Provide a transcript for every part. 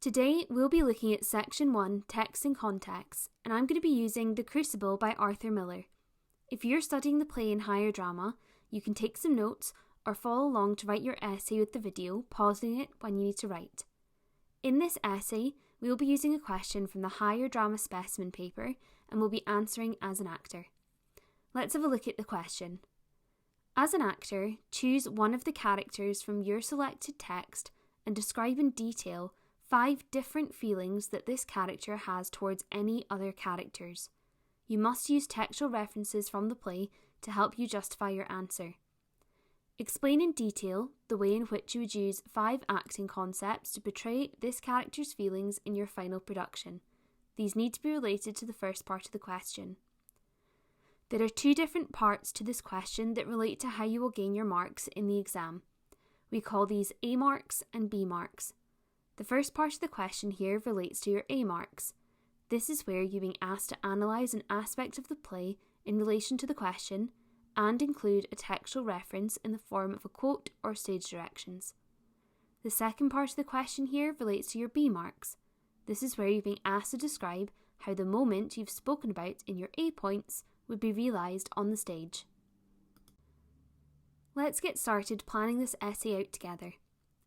Today we'll be looking at Section 1, Text and Context, and I'm going to be using The Crucible by Arthur Miller. If you're studying the play in higher drama, you can take some notes or follow along to write your essay with the video, pausing it when you need to write. In this essay, we will be using a question from the higher drama specimen paper and we'll be answering as an actor. Let's have a look at the question. As an actor, choose one of the characters from your selected text and describe in detail 5 different feelings that this character has towards any other characters. You must use textual references from the play to help you justify your answer. Explain in detail the way in which you would use 5 acting concepts to portray this character's feelings in your final production. These need to be related to the first part of the question. There are 2 different parts to this question that relate to how you will gain your marks in the exam. We call these A marks and B marks. The first part of the question here relates to your A marks. This is where you're being asked to analyse an aspect of the play in relation to the question and include a textual reference in the form of a quote or stage directions. The second part of the question here relates to your B marks. This is where you're being asked to describe how the moment you've spoken about in your A points would be realised on the stage. Let's get started planning this essay out together.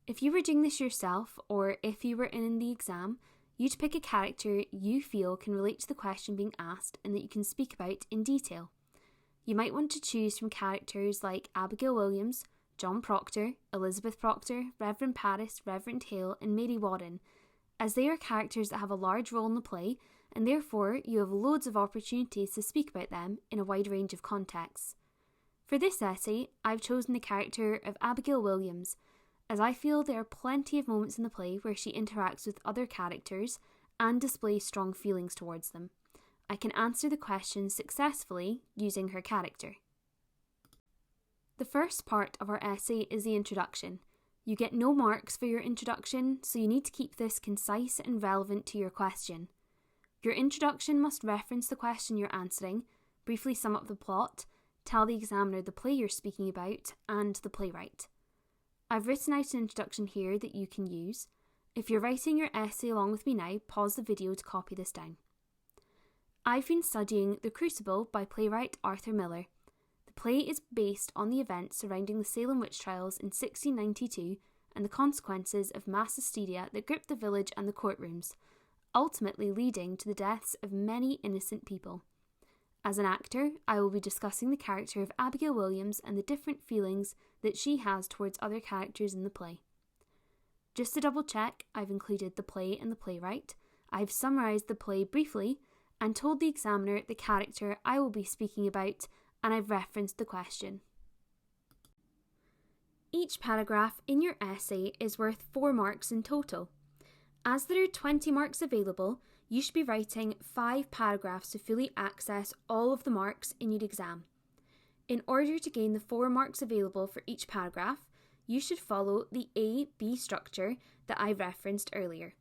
If you were doing this yourself, or if you were in the exam, you'd pick a character you feel can relate to the question being asked and that you can speak about in detail. You might want to choose from characters like Abigail Williams, John Proctor, Elizabeth Proctor, Reverend Paris, Reverend Hale and Mary Warren, as they are characters that have a large role in the play and therefore you have loads of opportunities to speak about them in a wide range of contexts. For this essay, I've chosen the character of Abigail Williams, as I feel there are plenty of moments in the play where she interacts with other characters and displays strong feelings towards them. I can answer the question successfully using her character. The first part of our essay is the introduction. You get no marks for your introduction, so you need to keep this concise and relevant to your question. Your introduction must reference the question you're answering, briefly sum up the plot, tell the examiner the play you're speaking about, and the playwright. I've written out an introduction here that you can use. If you're writing your essay along with me now, pause the video to copy this down. I've been studying The Crucible by playwright Arthur Miller. The play is based on the events surrounding the Salem witch trials in 1692 and the consequences of mass hysteria that gripped the village and the courtrooms, ultimately leading to the deaths of many innocent people. As an actor, I will be discussing the character of Abigail Williams and the different feelings that she has towards other characters in the play. Just to double check, I've included the play and the playwright. I've summarised the play briefly and told the examiner the character I will be speaking about, and I've referenced the question. Each paragraph in your essay is worth 4 marks in total. As there are 20 marks available, you should be writing 5 paragraphs to fully access all of the marks in your exam. In order to gain the 4 marks available for each paragraph, you should follow the A-B structure that I referenced earlier.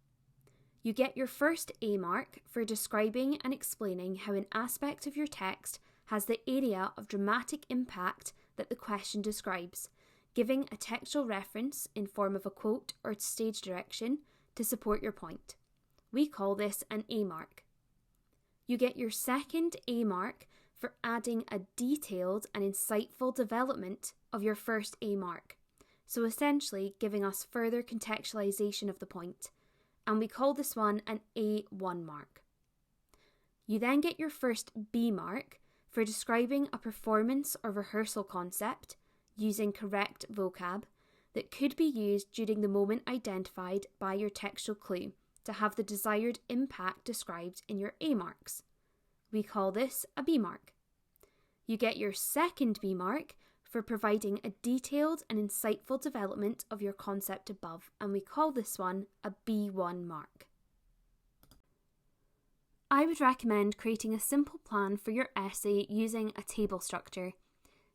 You get your first A mark for describing and explaining how an aspect of your text has the area of dramatic impact that the question describes, giving a textual reference in form of a quote or stage direction to support your point. We call this an A mark. You get your second A mark for adding a detailed and insightful development of your first A mark, so essentially giving us further contextualisation of the point, and we call this one an A1 mark. You then get your first B mark for describing a performance or rehearsal concept using correct vocab that could be used during the moment identified by your textual clue to have the desired impact described in your A marks. We call this a B mark. You get your second B mark for providing a detailed and insightful development of your concept above, and we call this one a B1 mark. I would recommend creating a simple plan for your essay using a table structure.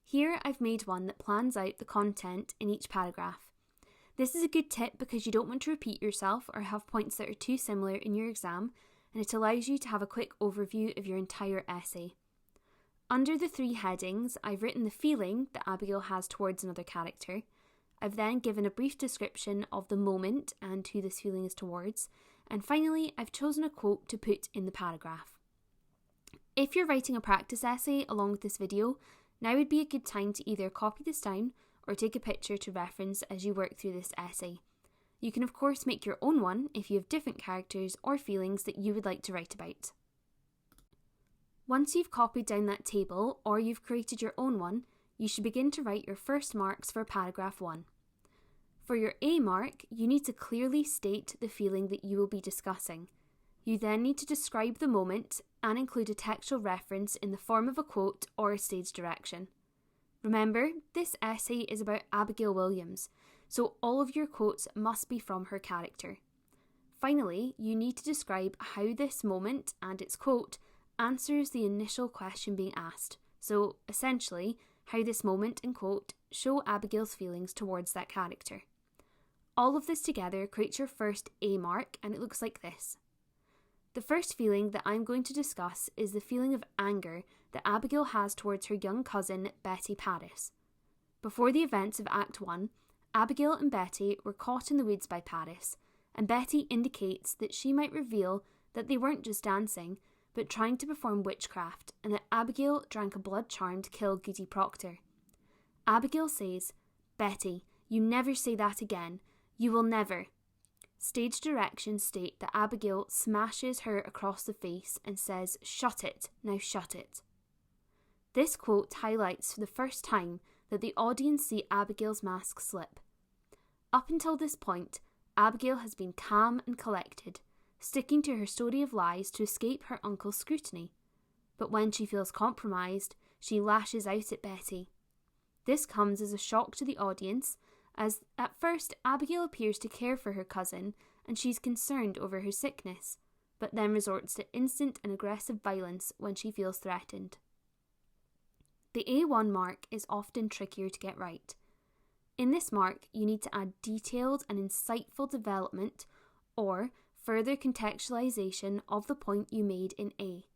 Here I've made one that plans out the content in each paragraph. This is a good tip because you don't want to repeat yourself or have points that are too similar in your exam, and it allows you to have a quick overview of your entire essay. Under the 3 headings, I've written the feeling that Abigail has towards another character. I've then given a brief description of the moment and who this feeling is towards, and finally I've chosen a quote to put in the paragraph. If you're writing a practice essay along with this video, now would be a good time to either copy this down or take a picture to reference as you work through this essay. You can of course make your own one if you have different characters or feelings that you would like to write about. Once you've copied down that table or you've created your own one, you should begin to write your first marks for paragraph 1. For your A mark, you need to clearly state the feeling that you will be discussing. You then need to describe the moment and include a textual reference in the form of a quote or a stage direction. Remember, this essay is about Abigail Williams, so all of your quotes must be from her character. Finally, you need to describe how this moment and its quote answers the initial question being asked. So, essentially, how this moment and quote show Abigail's feelings towards that character. All of this together creates your first A mark, and it looks like this. The first feeling that I'm going to discuss is the feeling of anger that Abigail has towards her young cousin, Betty Paris. Before the events of Act 1, Abigail and Betty were caught in the woods by Paris, and Betty indicates that she might reveal that they weren't just dancing, but trying to perform witchcraft, and that Abigail drank a blood charm to kill Goody Proctor. Abigail says, "Betty, you never say that again. You will never." Stage directions state that Abigail smashes her across the face and says, "Shut it, now shut it." This quote highlights for the first time that the audience see Abigail's mask slip. Up until this point, Abigail has been calm and collected, sticking to her story of lies to escape her uncle's scrutiny. But when she feels compromised, she lashes out at Betty. This comes as a shock to the audience, as at first Abigail appears to care for her cousin and she's concerned over her sickness, but then resorts to instant and aggressive violence when she feels threatened. The A1 mark is often trickier to get right. In this mark, you need to add detailed and insightful development or further contextualization of the point you made in A.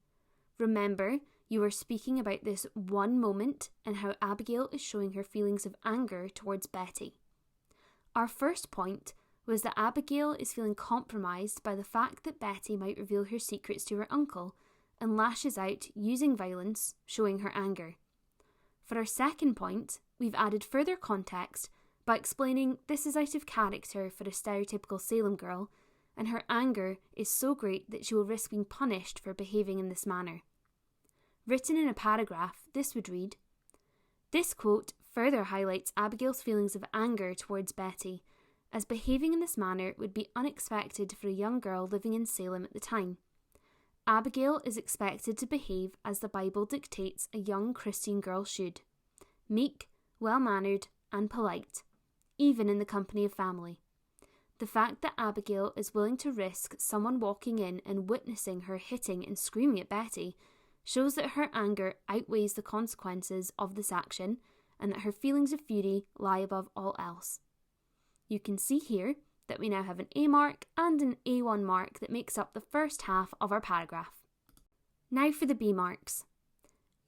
Remember, you are speaking about this one moment and how Abigail is showing her feelings of anger towards Betty. Our first point was that Abigail is feeling compromised by the fact that Betty might reveal her secrets to her uncle and lashes out using violence, showing her anger. For our second point, we've added further context by explaining this is out of character for a stereotypical Salem girl, and her anger is so great that she will risk being punished for behaving in this manner. Written in a paragraph, this would read, "This quote further highlights Abigail's feelings of anger towards Betty, as behaving in this manner would be unexpected for a young girl living in Salem at the time. Abigail is expected to behave as the Bible dictates a young Christian girl should, meek, well-mannered, and polite, even in the company of family. The fact that Abigail is willing to risk someone walking in and witnessing her hitting and screaming at Betty shows that her anger outweighs the consequences of this action and that her feelings of fury lie above all else." You can see here that we now have an A mark and an A1 mark that makes up the first half of our paragraph. Now for the B marks.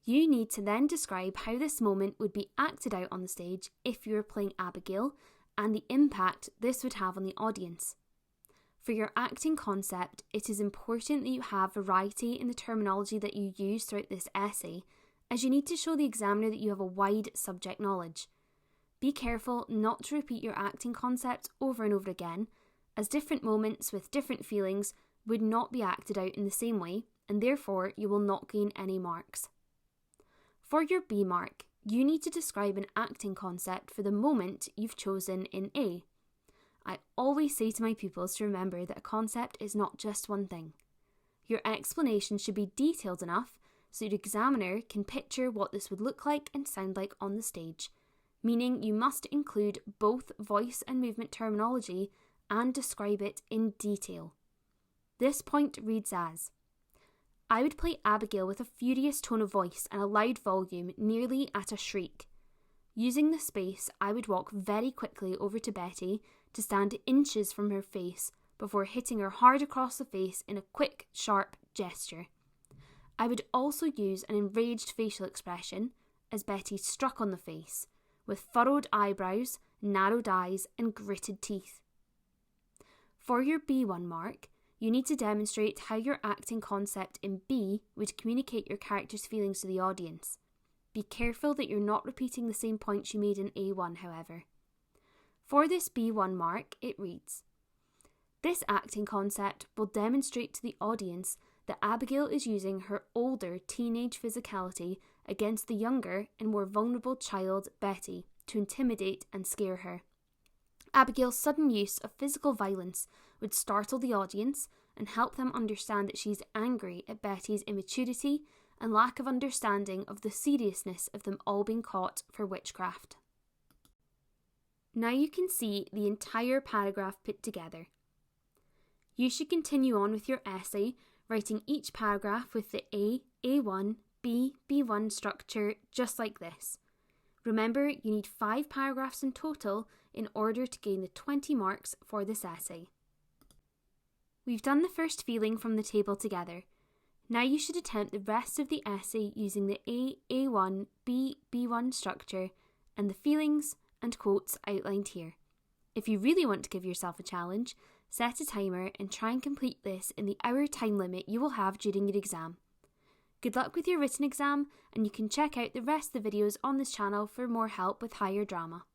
You need to then describe how this moment would be acted out on the stage if you were playing Abigail and the impact this would have on the audience. For your acting concept, it is important that you have variety in the terminology that you use throughout this essay, as you need to show the examiner that you have a wide subject knowledge. Be careful not to repeat your acting concept over and over again, as different moments with different feelings would not be acted out in the same way, and therefore you will not gain any marks. For your B mark, you need to describe an acting concept for the moment you've chosen in A. I always say to my pupils to remember that a concept is not just one thing. Your explanation should be detailed enough so your examiner can picture what this would look like and sound like on the stage, meaning you must include both voice and movement terminology and describe it in detail. This point reads as, "I would play Abigail with a furious tone of voice and a loud volume, nearly at a shriek. Using the space, I would walk very quickly over to Betty to stand inches from her face before hitting her hard across the face in a quick, sharp gesture. I would also use an enraged facial expression, as Betty struck on the face, with furrowed eyebrows narrowed eyes and gritted teeth. For your B1 mark, you need to demonstrate how your acting concept in B would communicate your character's feelings to the audience. Be careful that you're not repeating the same points you made in A1, however. For this B1 mark, it reads, "This acting concept will demonstrate to the audience that Abigail is using her older teenage physicality against the younger and more vulnerable child, Betty, to intimidate and scare her. Abigail's sudden use of physical violence would startle the audience and help them understand that she's angry at Betty's immaturity and lack of understanding of the seriousness of them all being caught for witchcraft." Now you can see the entire paragraph put together. You should continue on with your essay, writing each paragraph with the A, A1, B, B1 structure just like this. Remember, you need 5 paragraphs in total in order to gain the 20 marks for this essay. We've done the first feeling from the table together. Now you should attempt the rest of the essay using the A, A1, B, B1 structure and the feelings and quotes outlined here. If you really want to give yourself a challenge, set a timer and try and complete this in the hour time limit you will have during your exam. Good luck with your written exam, and you can check out the rest of the videos on this channel for more help with higher drama.